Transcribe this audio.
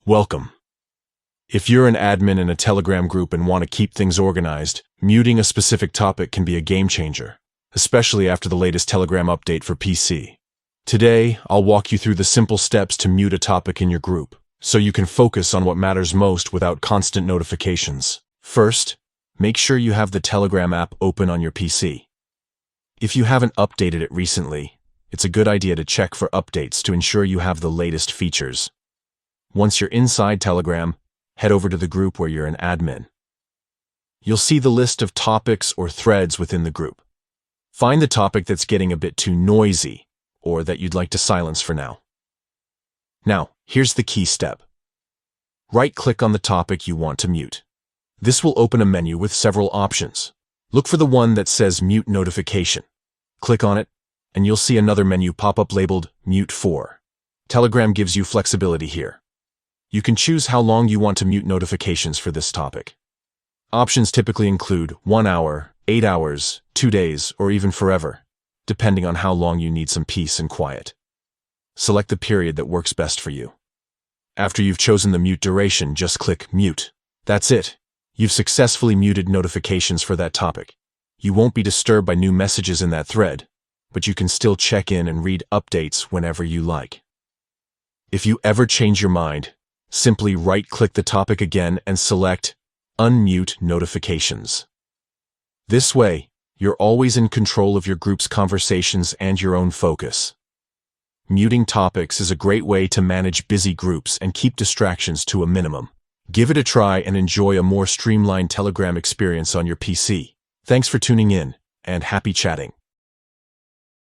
Welcome. If you're an admin in a Telegram group and want to keep things organized, muting a specific topic can be a game changer, especially after the latest Telegram update for PC. Today, I'll walk you through the simple steps to mute a topic in your group, so you can focus on what matters most without constant notifications. First, make sure you have the Telegram app open on your PC. If you haven't updated it recently, it's a good idea to check for updates to ensure you have the latest features. Once you're inside Telegram, head over to the group where you're an admin. You'll see the list of topics or threads within the group. Find the topic that's getting a bit too noisy, or that you'd like to silence for now. Now, here's the key step. Right-click on the topic you want to mute. This will open a menu with several options. Look for the one that says Mute Notification. Click on it, and you'll see another menu pop up labeled Mute For. Telegram gives you flexibility here. You can choose how long you want to mute notifications for this topic. Options typically include 1 hour, 8 hours, 2 days, or even forever, depending on how long you need some peace and quiet. Select the period that works best for you. After you've chosen the mute duration, just click Mute. That's it. You've successfully muted notifications for that topic. You won't be disturbed by new messages in that thread, but you can still check in and read updates whenever you like. If you ever change your mind, simply right-click the topic again and select Unmute Notifications. This way, you're always in control of your group's conversations and your own focus. Muting topics is a great way to manage busy groups and keep distractions to a minimum. Give it a try and enjoy a more streamlined Telegram experience on your PC. Thanks for tuning in, and happy chatting.